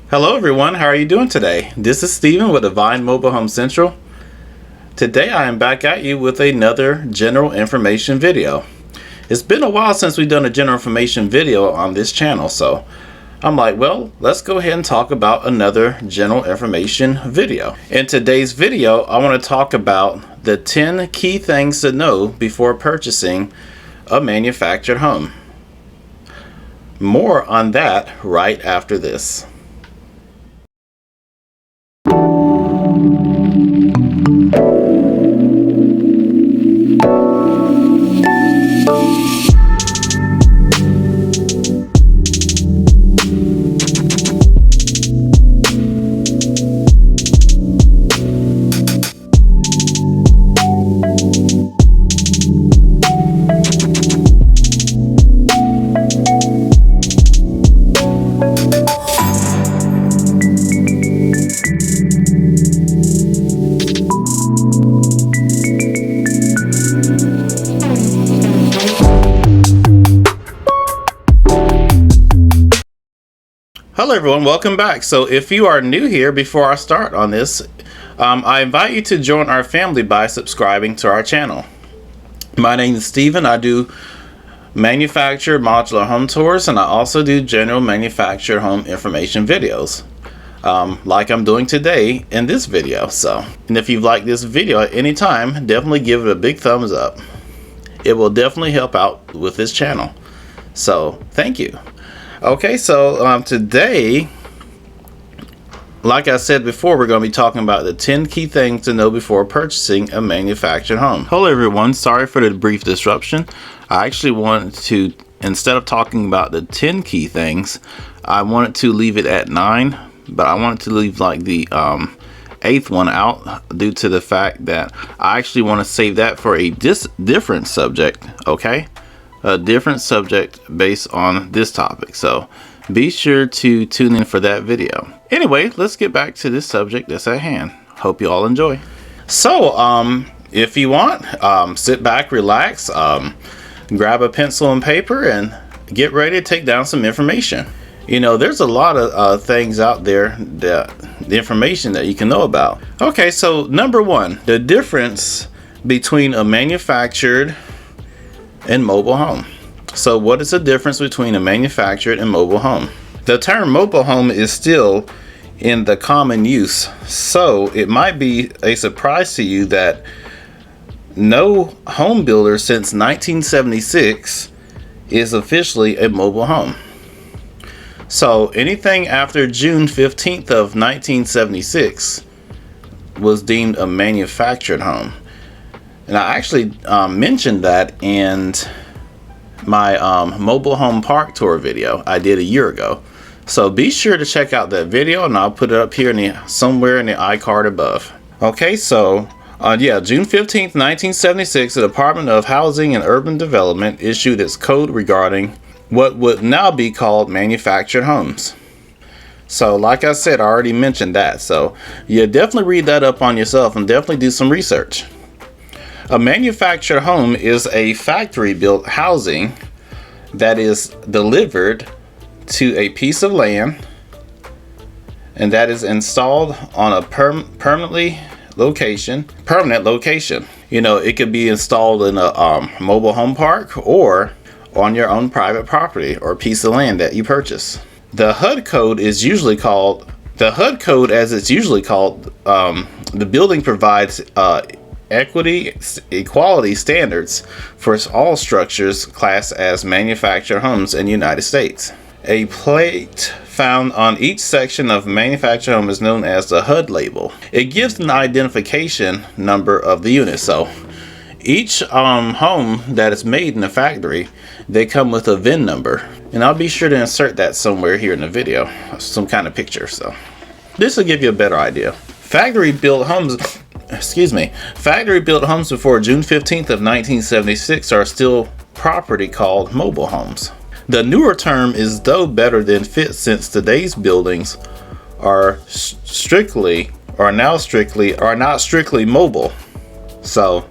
Hello everyone, how are you doing today? This is Steven with Divine Mobile Home Central. Today I am back at you with another general information video. It's been a while since we've done a general information video on this channel, so I'm like, well, let's go ahead and talk about another general information video. In today's video, I want to talk about the 10 key things to know before purchasing a manufactured home. More on that right after this. Hello everyone, welcome back. So if you are new here, before I start on this, I invite you to join our family by subscribing to our channel. My name is Steven. I do manufactured modular home tours, and I also do general manufactured home information videos, like I'm doing today in this video. And if you've liked this video at any time, definitely give it a big thumbs up. It will definitely help out with this channel. So thank you. Okay, so today, like I said before, we're going to be talking about the 10 key things to know before purchasing a manufactured home. Hello everyone, sorry for the brief disruption. I actually wanted to, instead of talking about the 10 key things, I wanted to leave it at 9, but I wanted to leave like the 8th one out due to the fact that I actually want to save that for a different subject, okay? A different subject based on this topic, so be sure to tune in for that video. Anyway, let's get back to this subject that's at hand. Hope you all enjoy. So if you want, sit back, relax, grab a pencil and paper and get ready to take down some information. You know, there's a lot of things out there, that the information that you can know about. Okay, so number one, the difference between a manufactured and mobile home. So what is the difference between a manufactured and mobile home? The term mobile home is still in the common use, so it might be a surprise to you that no home builder since 1976 is officially a mobile home. So anything after June 15th of 1976 was deemed a manufactured home. And I actually mentioned that in my mobile home park tour video I did a year ago. So be sure to check out that video, and I'll put it up here somewhere in the iCard above. Okay, so June 15th, 1976, the Department of Housing and Urban Development issued its code regarding what would now be called manufactured homes. So like I said, I already mentioned that. So you definitely read that up on yourself and definitely do some research. A manufactured home is a factory-built housing that is delivered to a piece of land and that is installed on a permanent location. You know, it could be installed in a mobile home park or on your own private property or piece of land that you purchase. The HUD code is usually called, as it's usually called, the building provides equality standards for all structures classed as manufactured homes in the United States. A plate found on each section of manufactured home is known as the HUD label. It gives an identification number of the unit. So each home that is made in a factory, they come with a VIN number, and I'll be sure to insert that somewhere here in the video, some kind of picture. So this will give you a better idea. Factory-built homes before June 15th of 1976 are still property called mobile homes. The newer term is though better than fit, since today's buildings are not strictly mobile. So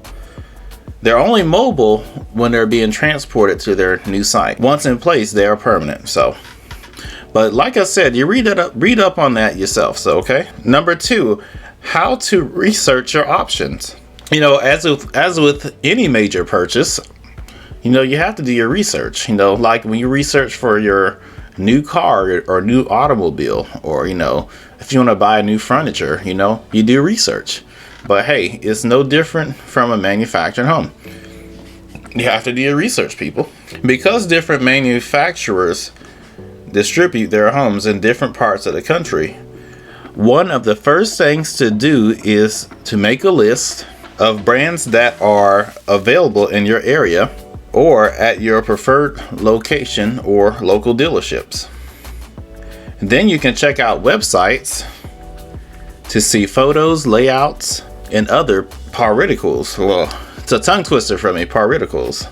they're only mobile when they're being transported to their new site. Once in place, they are permanent. So But like I said, you read up on that yourself. So, okay. Number 2, how to research your options. You know, as with any major purchase, you know, you have to do your research. You know, like when you research for your new car or new automobile, or, you know, if you want to buy new furniture, you know, you do research. But hey, it's no different from a manufactured home. You have to do your research, people. Because different manufacturers distribute their homes in different parts of the country, one of the first things to do is to make a list of brands that are available in your area or at your preferred location or local dealerships. And then you can check out websites to see photos, layouts, and other particles. Well, it's a tongue twister for me, particles.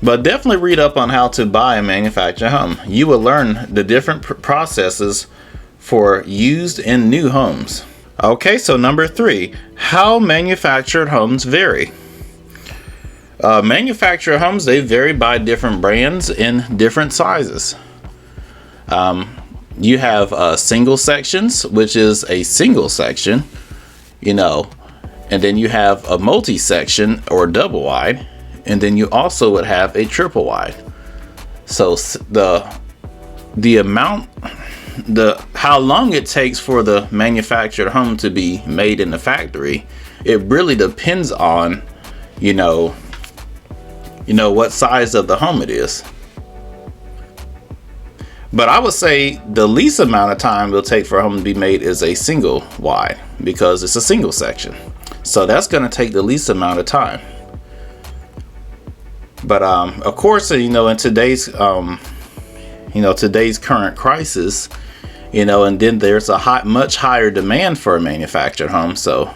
But definitely read up on how to buy a manufactured home. You will learn the different processes for used and new homes. Okay, so number 3, how manufactured homes vary. Manufactured homes, they vary by different brands in different sizes. You have single sections, which is a single section, you know, and then you have a multi-section or double wide. And then you also would have a triple wide. So how long it takes for the manufactured home to be made in the factory, it really depends on, you know what size of the home it is. But I would say the least amount of time it'll take for a home to be made is a single wide, because it's a single section. So that's going to take the least amount of time. But of course, you know, in today's today's current crisis, you know, and then there's a much higher demand for a manufactured home. So,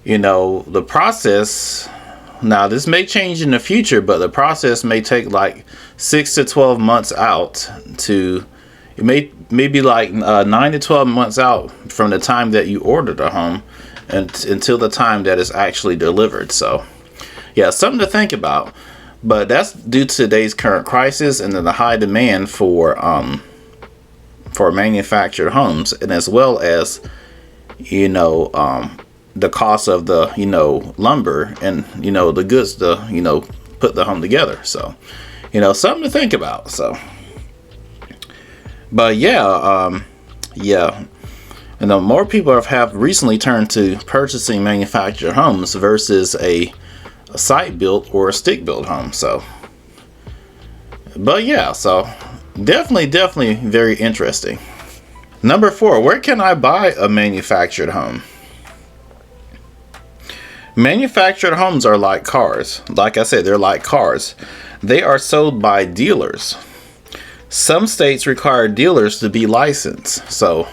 you know, the process, now this may change in the future, but the process may take like 6 to 12 months out to, it may be like 9 to 12 months out from the time that you ordered a home until the time that it's actually delivered. So yeah, something to think about. But that's due to today's current crisis and then the high demand for manufactured homes, and as well as, you know, the cost of the, you know, lumber and, you know, the goods to, you know, put the home together. So, you know, something to think about. So, but yeah, you know, more people have recently turned to purchasing manufactured homes versus a site built or a stick built home. So, but yeah, so definitely very interesting. Number 4, where can I buy a manufactured home? Manufactured homes are like cars. Like I said, they're like cars. They are sold by dealers. Some states require dealers to be licensed. So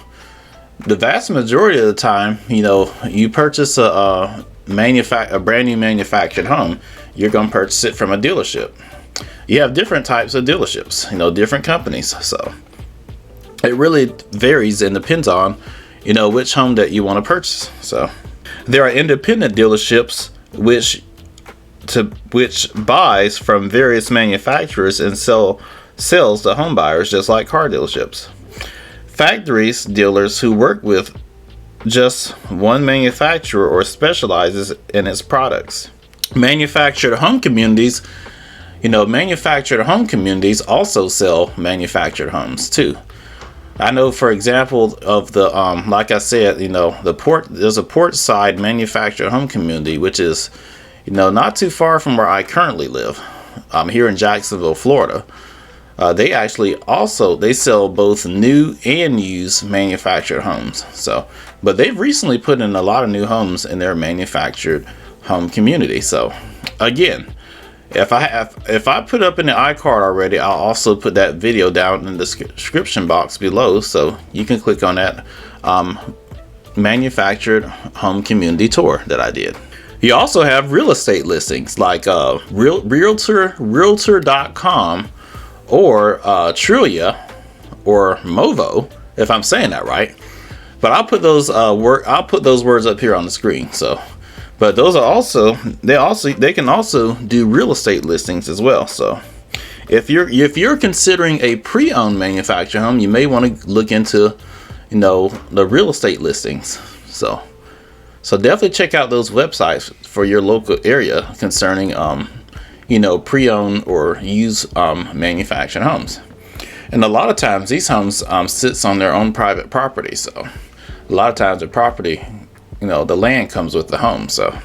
the vast majority of the time, you know, you purchase a brand new manufactured home, you're going to purchase it from a dealership. You have different types of dealerships, you know, different companies. So it really varies and depends on, you know, which home that you want to purchase. So there are independent dealerships which buys from various manufacturers and sells to home buyers, just like car dealerships. Factories dealers who work with just one manufacturer or specializes in its products. Manufactured home communities, you know, manufactured home communities also sell manufactured homes too. I know, for example, of the like I said, you know, there's a Portside manufactured home community, which is, you know, not too far from where I currently live, here in Jacksonville, Florida. They sell both new and used manufactured homes. So, but they've recently put in a lot of new homes in their manufactured home community. So again, if I put up in the iCard already, I'll also put that video down in the description box below, so you can click on that manufactured home community tour that I did. You also have real estate listings like Realtor.com or Trulia or Movo, if I'm saying that right. But I'll put those words up here on the screen. So, but those are they can also do real estate listings as well. So, If you're considering a pre-owned manufactured home, you may want to look into, the real estate listings. So definitely check out those websites for your local area concerning pre-owned or used manufactured homes. And a lot of times these homes sits on their own private property. So a lot of times the property, the land comes with the home. So,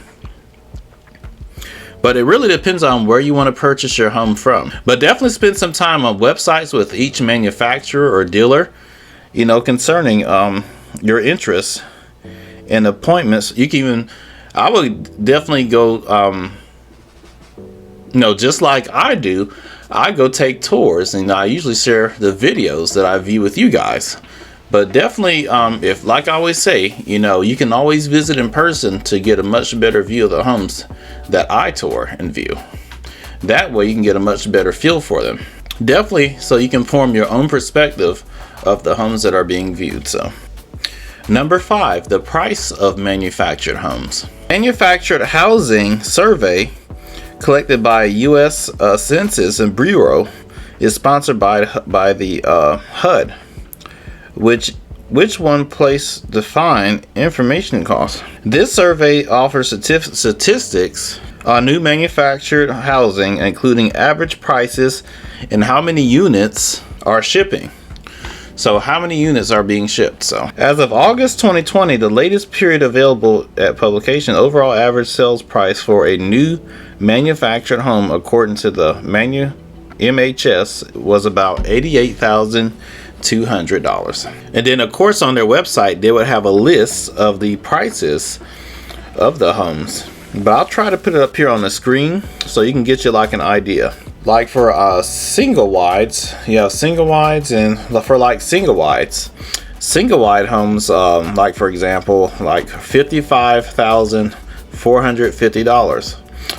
but it really depends on where you want to purchase your home from. But definitely spend some time on websites with each manufacturer or dealer, concerning your interests and appointments. I would definitely go, just like I do, I go take tours, and I usually share the videos that I view with you guys. But definitely, if, like I always say, you can always visit in person to get a much better view of the homes that I tour and view. That way you can get a much better feel for them. Definitely, so you can form your own perspective of the homes that are being viewed. So, number 5, the price of manufactured homes. Manufactured housing survey collected by U.S. Census and Bureau is sponsored by the HUD, which one place define information costs. This survey offers statistics on new manufactured housing, including average prices and how many units are shipping. So how many units are being shipped? So as of August 2020, the latest period available at publication, overall average sales price for a new manufactured home, according to the MHS, was about $88,200. And then of course on their website, they would have a list of the prices of the homes. But I'll try to put it up here on the screen so you can get you like an idea. Like for single wides, single wides, and for like single wides homes, like for example, like $55,450,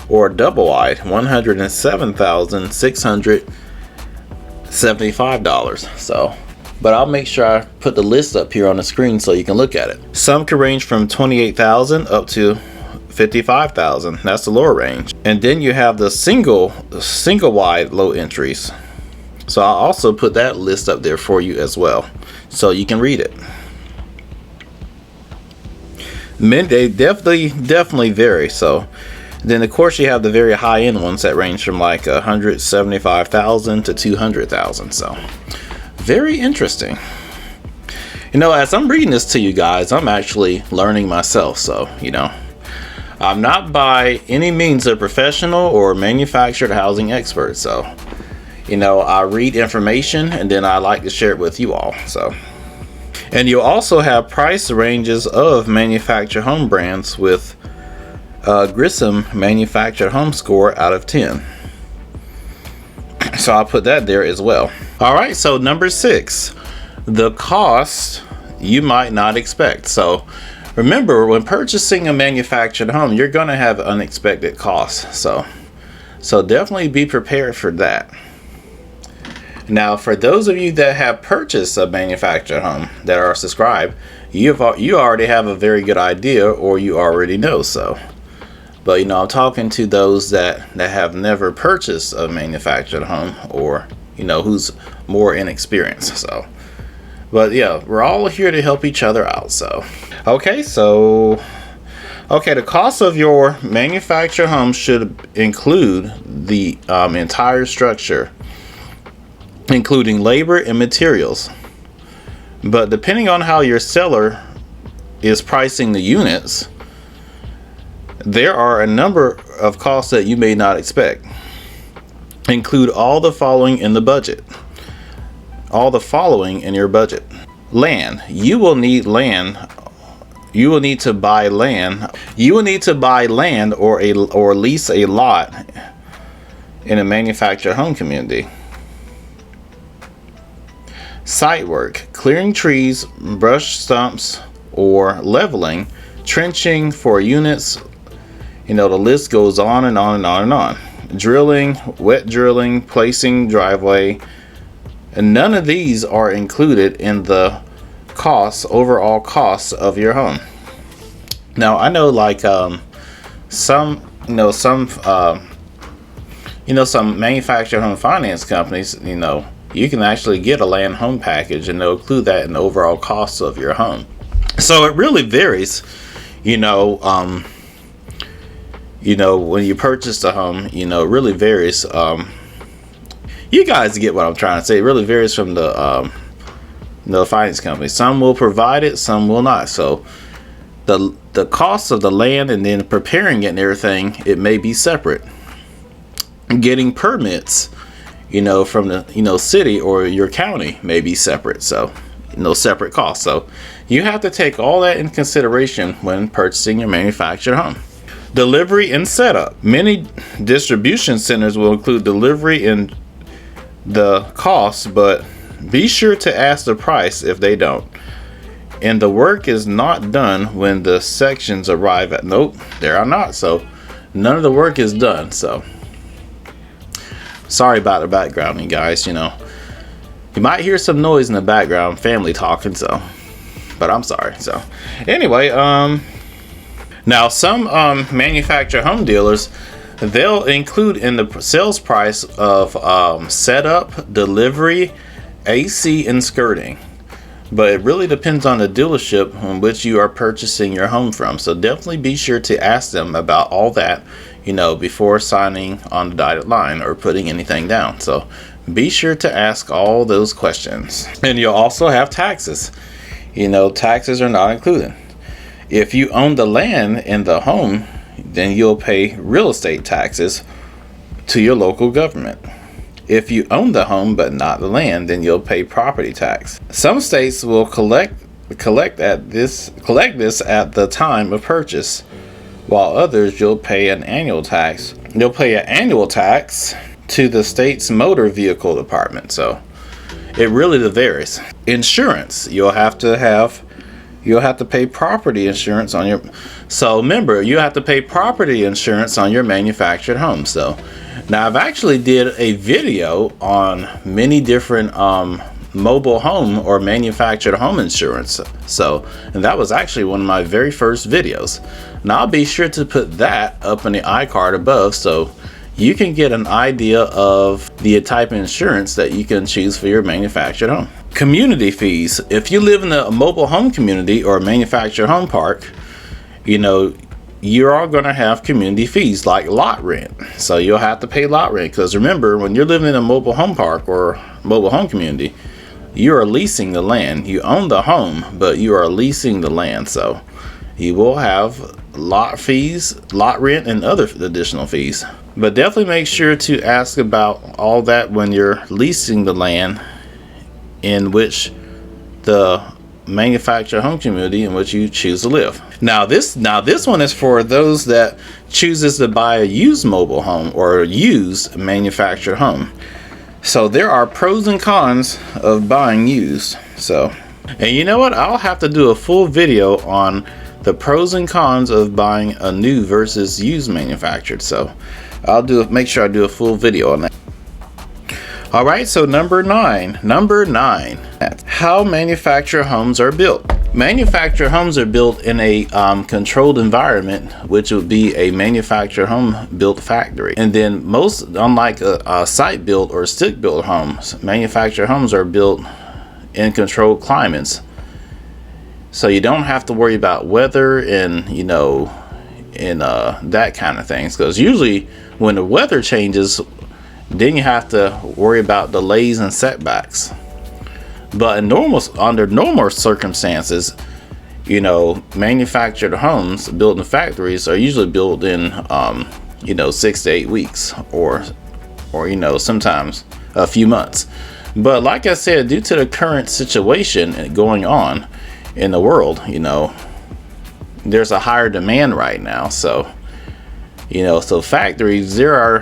or double wide $107,675. So, but I'll make sure I put the list up here on the screen so you can look at it. Some can range from $28,000 up to $55,000. That's the lower range. And then you have the single wide low entries. So I'll also put that list up there for you as well, so you can read it. They definitely vary. So then of course you have the very high end ones that range from like $175,000 to $200,000. So very interesting. As I'm reading this to you guys, I'm actually learning myself. So I'm not by any means a professional or manufactured housing expert. So, I read information and then I like to share it with you all. So, and you also have price ranges of manufactured home brands with Grissom manufactured home score out of 10. So I'll put that there as well. All right. So number 6, the cost you might not expect. So remember, when purchasing a manufactured home, you're going to have unexpected costs. So definitely be prepared for that. Now, for those of you that have purchased a manufactured home that are subscribed, you already have a very good idea, or you already know. So, but I'm talking to those that have never purchased a manufactured home, or who's more inexperienced. So. But yeah, we're all here to help each other out. So, the cost of your manufactured home should include the entire structure, including labor and materials. But depending on how your seller is pricing the units, there are a number of costs that you may not expect. Include all the following in the budget. All the following in your budget. Land. You will need land. You will need to buy land. You will need to buy land or lease a lot in a manufactured home community. Site work. Clearing trees, brush stumps, or leveling. Trenching for units. The list goes on and on and on and on. Drilling, wet drilling, placing driveway. And none of these are included in the overall costs of your home. Now I know, like some some manufactured home finance companies, you can actually get a land home package, and they'll include that in the overall cost of your home. So it really varies, when you purchase a home, it really varies. You guys get what I'm trying to say. It really varies from the finance company. Some will provide it, some will not. So the cost of the land and then preparing it and everything, it may be separate. Getting permits, from the city or your county may be separate. So, separate costs. So you have to take all that in consideration when purchasing your manufactured home. Delivery and setup. Many distribution centers will include delivery in the cost, but be sure to ask the price if they don't. And the work is not done when the sections arrive at. Nope, there are not. So none of the work is done. So sorry about the background, you guys. You might hear some noise in the background, family talking. So, but I'm sorry. So anyway, now some manufactured home dealers, they'll include in the sales price of setup, delivery, AC, and skirting. But it really depends on the dealership on which you are purchasing your home from. So definitely be sure to ask them about all that, before signing on the dotted line or putting anything down. So be sure to ask all those questions. And you'll also have taxes. Taxes are not included. If you own the land in the home, then you'll pay real estate taxes to your local government. If you own the home but not the land, then you'll pay property tax. Some states will collect this at the time of purchase, while others you'll pay an annual tax. You'll pay an annual tax to the state's motor vehicle department. So it really varies. Insurance, you'll have to pay property insurance on your. So remember, you have to pay property insurance on your manufactured home. So now I've actually did a video on many different mobile home or manufactured home insurance. So, and that was actually one of my very first videos. Now I'll be sure to put that up in the iCard above, so you can get an idea of the type of insurance that you can choose for your manufactured home. Community fees. If you live in a mobile home community or a manufactured home park, you are going to have community fees like lot rent. So you'll have to pay lot rent, because remember, when you're living in a mobile home park or mobile home community, you are leasing the land. You own the home, but you are leasing the land. So you will have lot fees, lot rent, and other additional fees. But definitely make sure to ask about all that when you're leasing the land in which the manufactured home community in which you choose to live. Now this one is for those that chooses to buy a used mobile home or a used manufactured home. So there are pros and cons of buying used. So, and you know what? I'll have to do a full video on the pros and cons of buying a new versus used manufactured. So I'll make sure I do a full video on that. All right, so number nine, how manufactured homes are built. Manufactured homes are built in a controlled environment, which would be a manufactured home built factory. And then unlike a site built or stick built homes, manufactured homes are built in controlled climates. So you don't have to worry about weather and that kind of things, because usually when the weather changes, then you have to worry about delays and setbacks. But under normal circumstances, manufactured homes built in factories are usually built in 6 to 8 weeks or sometimes a few months. But like I said, due to the current situation going on in the world, there's a higher demand right now. So so factories, they are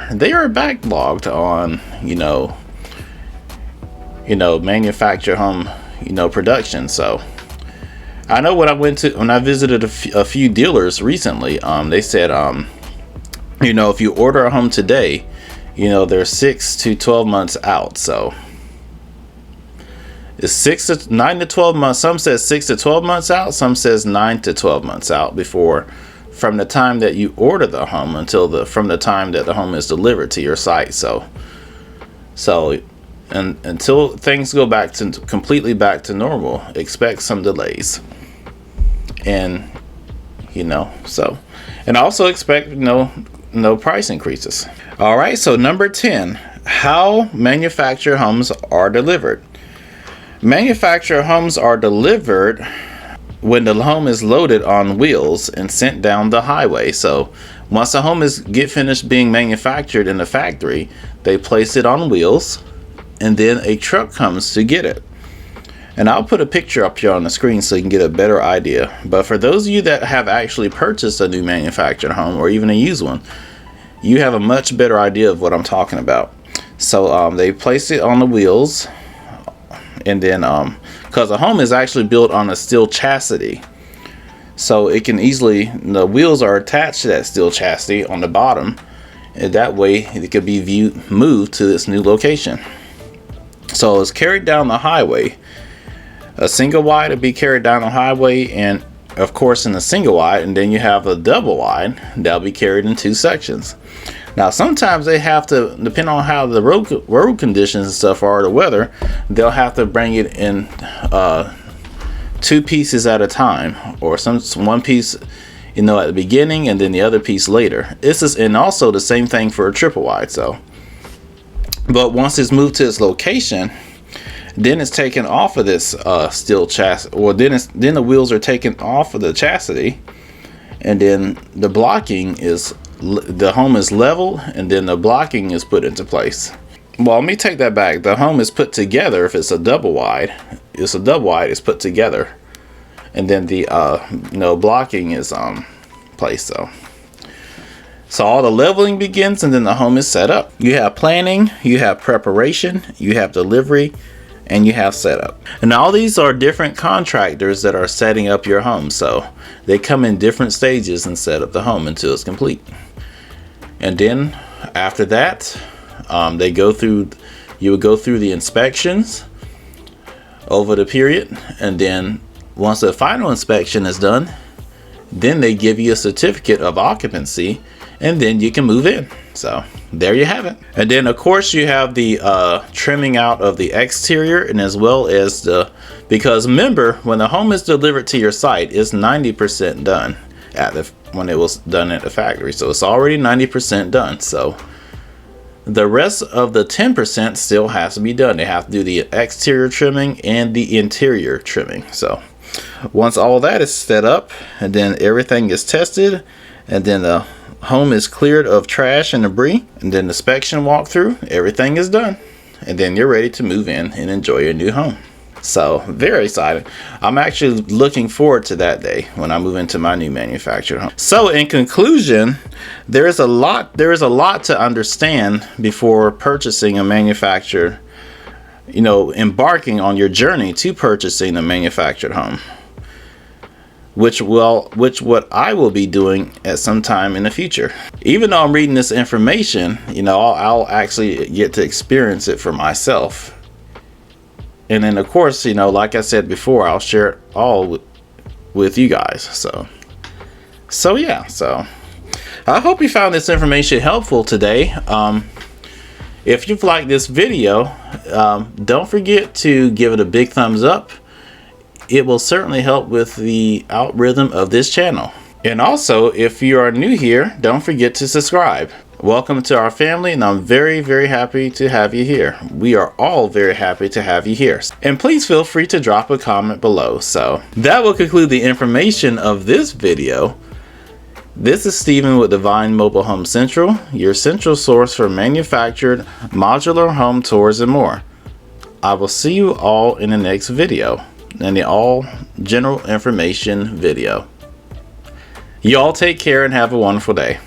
backlogged on manufactured home production. So I know when I visited a few dealers recently, they said if you order a home today, they're 6 to 12 months out. So it's 9 to 12 months. Some says 6 to 12 months out, some says 9 to 12 months out before from the time that you order the home until from the time that the home is delivered to your site. So and until things go back to completely back to normal, expect some delays. And and also expect no price increases. All right, so number 10, how manufactured homes are delivered. Manufactured homes are delivered when the home is loaded on wheels and sent down the highway. So once the home get finished being manufactured in the factory, they place it on wheels, and then a truck comes to get it. And I'll put a picture up here on the screen so you can get a better idea. But for those of you that have actually purchased a new manufactured home or even a used one, you have a much better idea of what I'm talking about. So they place it on the wheels, and then because the home is actually built on a steel chassis, so it can easily, the wheels are attached to that steel chassis on the bottom, and that way it could be moved to this new location. So it's carried down the highway. A single wide would be carried down the highway, and of course in the single wide, and then you have a double wide that'll be carried in 2 sections. Now sometimes they have to, depending on how the road conditions and stuff are, the weather, they'll have to bring it in 2 pieces at a time, or one piece at the beginning and then the other piece later. And also the same thing for a triple wide. So but once it's moved to its location, then it's taken off of this steel chassis, or then the wheels are taken off of the chassis, and then the blocking is, the home is leveled, and then the blocking is put into place. Well, let me take that back. The home is put together. If it's a double wide, it's put together, and then the blocking is placed. So all the leveling begins, and then the home is set up. You have planning, you have preparation, you have delivery, and you have setup. And all these are different contractors that are setting up your home. So they come in different stages and set up the home until it's complete. And then after that, you would go through the inspections over the period. And then once the final inspection is done, then they give you a certificate of occupancy, and then you can move in. So there you have it. And then of course you have the trimming out of the exterior, and as well as because remember, when the home is delivered to your site, it's 90% done when it was done at the factory. So it's already 90% done. So the rest of the 10% still has to be done. They have to do the exterior trimming and the interior trimming. So once all that is set up, and then everything is tested, and then the home is cleared of trash and debris, and then the inspection walkthrough, everything is done, and then you're ready to move in and enjoy your new home. So very excited. I'm actually looking forward to that day when I move into my new manufactured home. So in conclusion, there is a lot to understand before purchasing a manufactured, embarking on your journey to purchasing a manufactured home, which what I will be doing at some time in the future. Even though I'm reading this information, I'll actually get to experience it for myself. And then of course, like I said before, I'll share it all with you guys. So yeah, so I hope you found this information helpful today. If you've liked this video, don't forget to give it a big thumbs up. It will certainly help with the algorithm of this channel. And also, if you are new here, don't forget to subscribe. Welcome to our family, and I'm very, very happy to have you here. We are all very happy to have you here. And please feel free to drop a comment below. So that will conclude the information of this video. This is Steven with Divine Mobile Home Central, your central source for manufactured modular home tours and more. I will see you all in the next video, in the all general information video. You all take care and have a wonderful day.